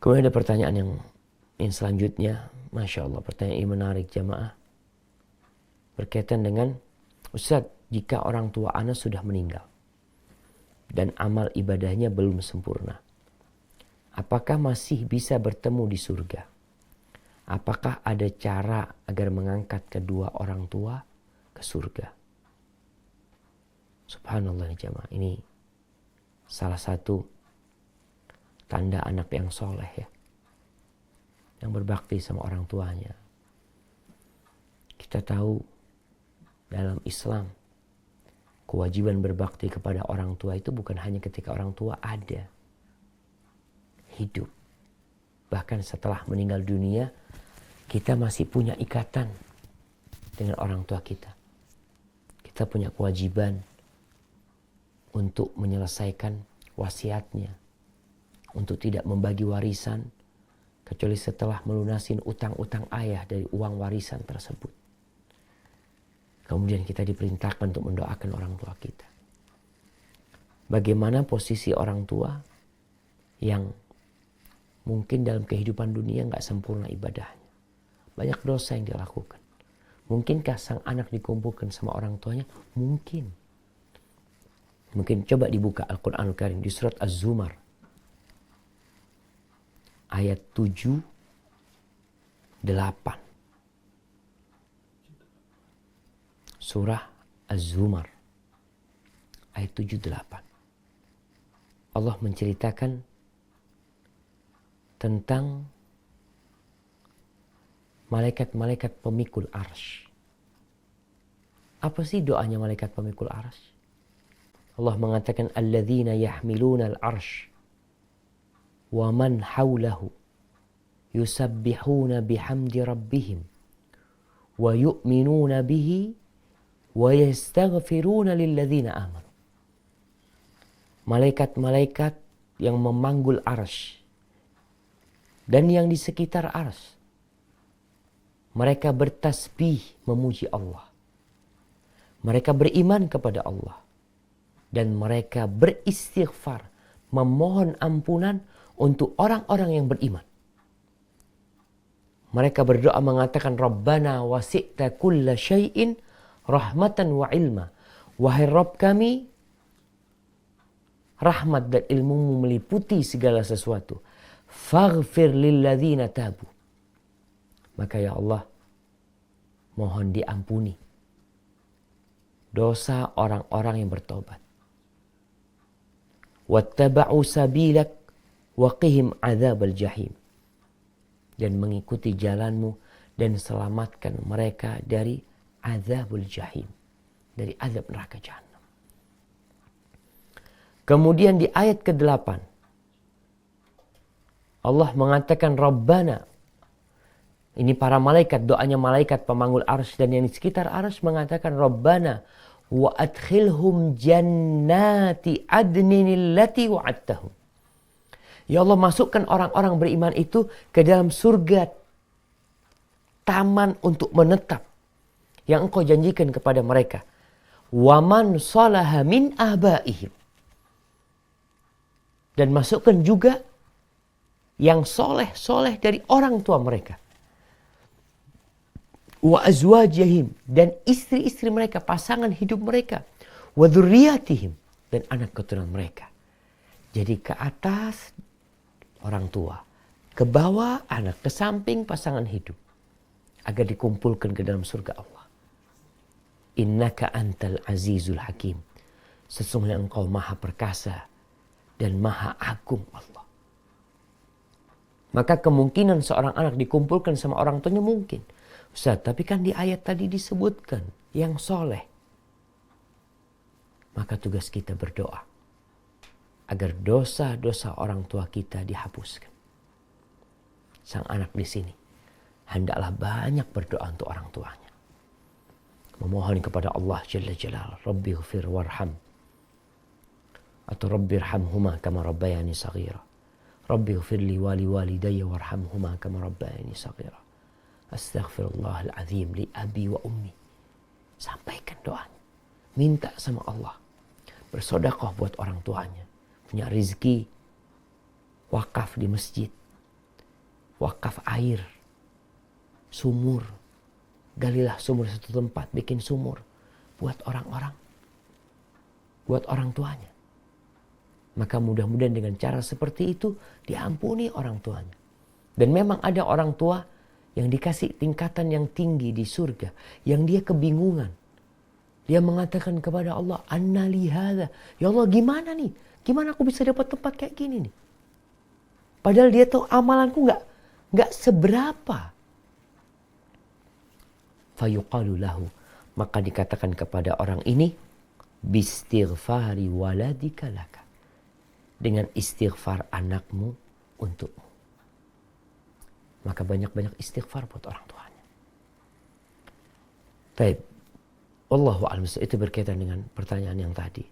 Kemudian ada pertanyaan yang selanjutnya, Masya Allah, pertanyaan ini menarik jamaah. Berkaitan dengan, Ustaz, jika orang tua anak sudah meninggal dan amal ibadahnya belum sempurna, apakah masih bisa bertemu di surga? Apakah ada cara agar mengangkat kedua orang tua ke surga? Subhanallah jamaah, ini salah satu tanda anak yang soleh ya, yang berbakti sama orang tuanya. Kita tahu dalam Islam kewajiban berbakti kepada orang tua itu bukan hanya ketika orang tua ada, hidup. Bahkan setelah meninggal dunia, kita masih punya ikatan dengan orang tua kita. Kita punya kewajiban untuk menyelesaikan wasiatnya, untuk tidak membagi warisan kecuali setelah melunasin utang-utang ayah dari uang warisan tersebut. Kemudian kita diperintahkan untuk mendoakan orang tua kita. Bagaimana posisi orang tua yang mungkin dalam kehidupan dunia nggak sempurna ibadahnya, banyak dosa yang dilakukan. Mungkinkah sang anak dikumpulkan sama orang tuanya? Mungkin. Mungkin coba dibuka Al-Quranul Karim di surat Az-Zumar ayat 7, 8. Surah Az-Zumar ayat 7, 8. Allah menceritakan tentang malaikat-malaikat pemikul arsy. Apa sih doanya malaikat pemikul arsy? Allah mengatakan alladzina yahmiluna al-arsy wa man hawlahu yusabbihuna bihamdi rabbihim wa yu'minuna bihi wa yastaghfiruna lilladzina amanu. Malaikat-malaikat yang memanggul arsy dan yang di sekitar arsy, mereka bertasbih memuji Allah. Mereka beriman kepada Allah. Dan mereka beristighfar, memohon ampunan untuk orang-orang yang beriman. Mereka berdoa mengatakan, Rabbana wasi'ta kulla syai'in rahmatan wa ilma. Wahai Rabb kami, rahmat dan ilmumu meliputi segala sesuatu. Faghfir lilladzina tabu. Maka ya Allah, mohon diampuni dosa orang-orang yang bertobat. Wattaba'u sabilak waqihim adzabal jahim. Dan mengikuti jalanmu dan selamatkan mereka dari adzabul jahim, dari azab neraka jahanam. Kemudian di ayat ke-8 Allah mengatakan Rabbana. Ini para malaikat, doanya malaikat pemanggul arsy dan yang di sekitar arsy mengatakan Rabbana wa adkhilhum jannati adnin allati wa'adtahum. Ya Allah, masukkan orang-orang beriman itu ke dalam surga, taman untuk menetap yang Engkau janjikan kepada mereka. Wa man salaha min abaihim. Dan masukkan juga yang soleh-soleh dari orang tua mereka. Wa azwajihim, dan istri-istri mereka, pasangan hidup mereka. Wa dzurriyyatihim, dan anak keturunan mereka. Jadi ke atas orang tua, ke bawah anak, ke samping pasangan hidup, agar dikumpulkan ke dalam surga Allah. Innaka antal azizul hakim. Sesungguhnya Engkau maha perkasa dan maha agung Allah. Maka kemungkinan seorang anak dikumpulkan sama orang tuanya mungkin. Ustaz, tapi kan di ayat tadi disebutkan yang soleh. Maka tugas kita berdoa agar dosa-dosa orang tua kita dihapuskan. Sang anak di sini hendaklah banyak berdoa untuk orang tuanya. Memohon kepada Allah Jalla Jalal, Rabbi ghfir warham. Atau Rabbi irhamhuma kama rabbayani saghira. Rabbi ghfir li wali walidayya warhamhuma kama rabbayani saghira. Astaghfirullahaladzim li abi wa ummi. Sampaikan doanya. Minta sama Allah. Bersedekah buat orang tuanya. Punya rezeki wakaf di masjid. wakaf air, sumur. Galilah sumur satu tempat, bikin sumur buat orang-orang, buat orang tuanya. Maka mudah-mudahan dengan cara seperti itu diampuni orang tuanya. Dan memang ada orang tua yang dikasih tingkatan yang tinggi di surga, yang dia kebingungan. Dia mengatakan kepada Allah, "Anna li hadza?" Ya Allah, gimana nih? Gimana aku bisa dapat tempat kayak gini nih? Padahal dia tahu amalanku nggak seberapa. Fayuqalu lahu, maka dikatakan kepada orang ini, bistighfari waladika laka, dengan istighfar anakmu untukmu. Maka banyak-banyak istighfar buat orang tuanya. Baik, wallahu a'lam. Itu berkaitan dengan pertanyaan yang tadi.